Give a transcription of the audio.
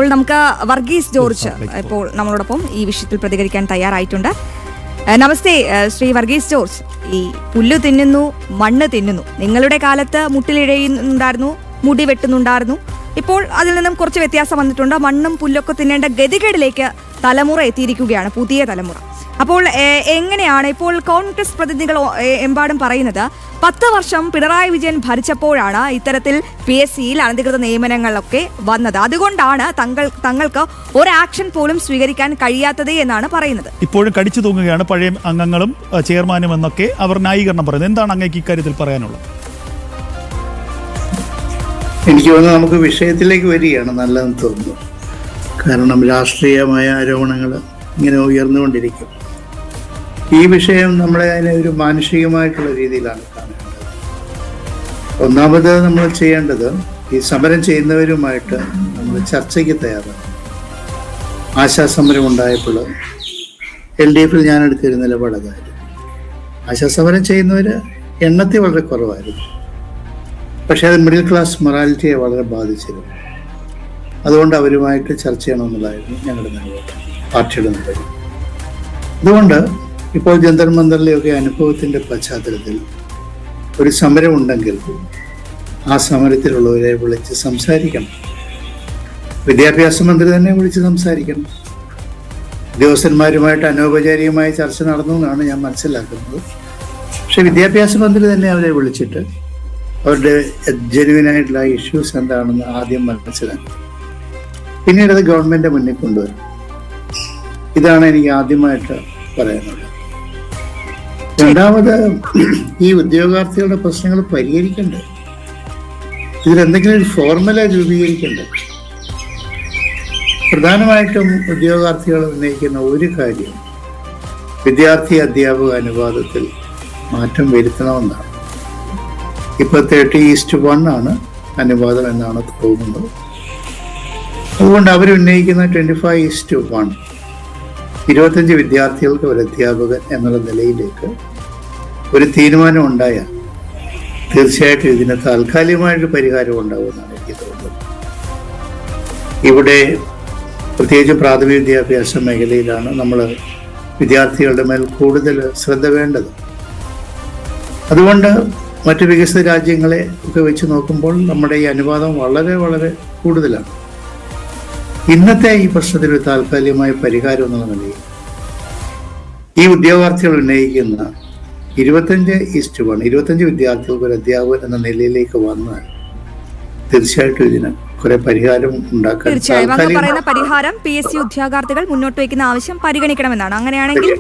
ഇപ്പോൾ നമുക്ക് വർഗീസ് ജോർജ് ഇപ്പോൾ നമ്മളോടൊപ്പം ഈ വിഷയത്തിൽ പ്രതികരിക്കാൻ തയ്യാറായിട്ടുണ്ട്. നമസ്തേ ശ്രീ വർഗീസ് ജോർജ്. ഈ പുല്ല് തിന്നുന്നു, മണ്ണ് തിന്നുന്നു. നിങ്ങളുടെ കാലത്ത് മുട്ടിലിഴയുന്നുണ്ടായിരുന്നു, മുടി വെട്ടുന്നുണ്ടായിരുന്നു. ഇപ്പോൾ അതിൽ നിന്നും കുറച്ച് വ്യത്യാസം വന്നിട്ടുണ്ട്. മണ്ണും പുല്ലൊക്കെ തിന്നേണ്ട ഗതികേടിലേക്ക് തലമുറ എത്തിയിരിക്കുകയാണ്, പുതിയ തലമുറ. അപ്പോൾ എങ്ങനെയാണ് ഇപ്പോൾ കോൺഗ്രസ് പ്രതിനിധികൾ എമ്പാടും പറയുന്നത് 10 വർഷം പിണറായി വിജയൻ ഭരിച്ചപ്പോഴാണ് ഇത്തരത്തിൽ PSCയിൽ അനധികൃത നിയമനങ്ങളൊക്കെ വന്നത്, അതുകൊണ്ടാണ് തങ്ങൾക്ക് ഒരു ആക്ഷൻ പോലും സ്വീകരിക്കാൻ കഴിയാത്തത് എന്നാണ് പറയുന്നത്. ഇപ്പോഴും കടിച്ചു തൂങ്ങുകയാണ് പഴയ അംഗങ്ങളും ചെയർമാനും എന്നൊക്കെ അവർ ന്യായീകരണം പറയുന്നത്. എന്താണ് അങ്ങേക്ക് ഇക്കാര്യത്തിൽ പറയാനുള്ളത്? എനിക്ക് തോന്നുന്നു നമുക്ക് വിഷയത്തിലേക്ക് വരികയാണ് നല്ലതെന്ന് തോന്നുന്നു. കാരണം രാഷ്ട്രീയമായ ആരോപണങ്ങൾ ഇങ്ങനെ ഉയർന്നുകൊണ്ടിരിക്കും. ഈ വിഷയം നമ്മളെ അതിനെ ഒരു മാനുഷികമായിട്ടുള്ള രീതിയിലാണ് കാണേണ്ടത്. ഒന്നാമത് നമ്മൾ ചെയ്യേണ്ടത് ഈ സമരം ചെയ്യുന്നവരുമായിട്ട് നമ്മൾ ചർച്ചയ്ക്ക് തയ്യാറാണ്. ആശാസമരം ഉണ്ടായപ്പോൾ LDFിൽ ഞാനെടുത്തിരുന്ന നിലപാടായിരുന്നു. ആശാസമരം ചെയ്യുന്നവർ എണ്ണത്തിൽ വളരെ കുറവായിരുന്നു, പക്ഷെ അത് മിഡിൽ ക്ലാസ് മൊറാലിറ്റിയെ വളരെ ബാധിച്ചിരുന്നു. അതുകൊണ്ട് അവരുമായിട്ട് ചർച്ച ചെയ്യണമെന്നുള്ളതായിരുന്നു ഞങ്ങളുടെ നിലപാട്, പാർട്ടിയുടെ നിലപാട്. അതുകൊണ്ട് ഇപ്പോൾ ജന്തർ മന്ദറിലെയൊക്കെ അനുഭവത്തിൻ്റെ പശ്ചാത്തലത്തിൽ ഒരു സമരം ഉണ്ടെങ്കിൽ ആ സമരത്തിലുള്ളവരെ വിളിച്ച് സംസാരിക്കണം. വിദ്യാഭ്യാസ മന്ത്രി തന്നെ വിളിച്ച് സംസാരിക്കണം. ഉദ്യോഗസ്ഥന്മാരുമായിട്ട് അനൗപചാരികമായ ചർച്ച നടന്നു എന്നാണ് ഞാൻ മനസ്സിലാക്കുന്നത്. പക്ഷെ വിദ്യാഭ്യാസ മന്ത്രി തന്നെ അവരെ വിളിച്ചിട്ട് അവരുടെ ജെനുവിനായിട്ടുള്ള ഇഷ്യൂസ് എന്താണെന്ന് ആദ്യം മനസ്സിലാക്കി, പിന്നീട് അത് ഗവൺമെൻറ് മുന്നിൽ കൊണ്ടുവരും. ഇതാണ് എനിക്ക് ആദ്യമായിട്ട് പറയാനുള്ളത്. രണ്ടാമത്, ഈ ഉദ്യോഗാർത്ഥികളുടെ പ്രശ്നങ്ങൾ പരിഹരിക്കണ്ടേ? ഇതിലെന്തെങ്കിലും ഒരു ഫോർമുല രൂപീകരിക്കണ്ടേ? പ്രധാനമായിട്ടും ഉദ്യോഗാർത്ഥികൾ ഉന്നയിക്കുന്ന ഒരു കാര്യം വിദ്യാർത്ഥി അധ്യാപക അനുപാതത്തിൽ മാറ്റം വരുത്തണമെന്നാണ്. ഇപ്പോൾ 30:1 ആണ് അനുപാതം എന്നാണ് തോന്നുന്നത്. അതുകൊണ്ട് അവരുന്നയിക്കുന്ന 25:1, 25 വിദ്യാർത്ഥികൾക്ക് ഒരു അധ്യാപകൻ എന്നുള്ള നിലയിലേക്ക് ഒരു തീരുമാനം ഉണ്ടായാൽ തീർച്ചയായിട്ടും ഇതിന് താൽക്കാലികമായിട്ട് പരിഹാരം ഉണ്ടാവുമെന്നാണ് എനിക്ക് തോന്നുന്നത്. ഇവിടെ പ്രത്യേകിച്ച് പ്രാഥമിക വിദ്യാഭ്യാസ മേഖലയിലാണ് നമ്മൾ വിദ്യാർത്ഥികളുടെ മേൽ കൂടുതൽ ശ്രദ്ധ വേണ്ടത്. അതുകൊണ്ട് മറ്റ് വികസിത രാജ്യങ്ങളെ ഒക്കെ വെച്ച് നോക്കുമ്പോൾ നമ്മുടെ ഈ അനുപാതം വളരെ വളരെ കൂടുതലാണ്. ഇന്നത്തെ ഈ പ്രശ്നത്തിൽ ഒരു താൽക്കാലികമായ പരിഹാരം എന്നുള്ള നിലയിൽ ഈ ഉദ്യോഗാർത്ഥികൾ ഉന്നയിക്കുന്ന 25:1, 25 വിദ്യാർത്ഥികൾക്ക് ഒരു അധ്യാപകൻ എന്ന നിലയിലേക്ക് വന്നാൽ തീർച്ചയായിട്ടും ഇതിന് കുറെ പരിഹാരം ഉണ്ടാക്കാൻ. തീർച്ചയായും അങ്ങ് പറയുന്ന പരിഹാരം PSC ഉദ്യോഗാർത്ഥികൾ മുന്നോട്ട് വയ്ക്കുന്ന ആവശ്യം പരിഗണിക്കണമെന്നാണ്. അങ്ങനെയാണെങ്കിൽ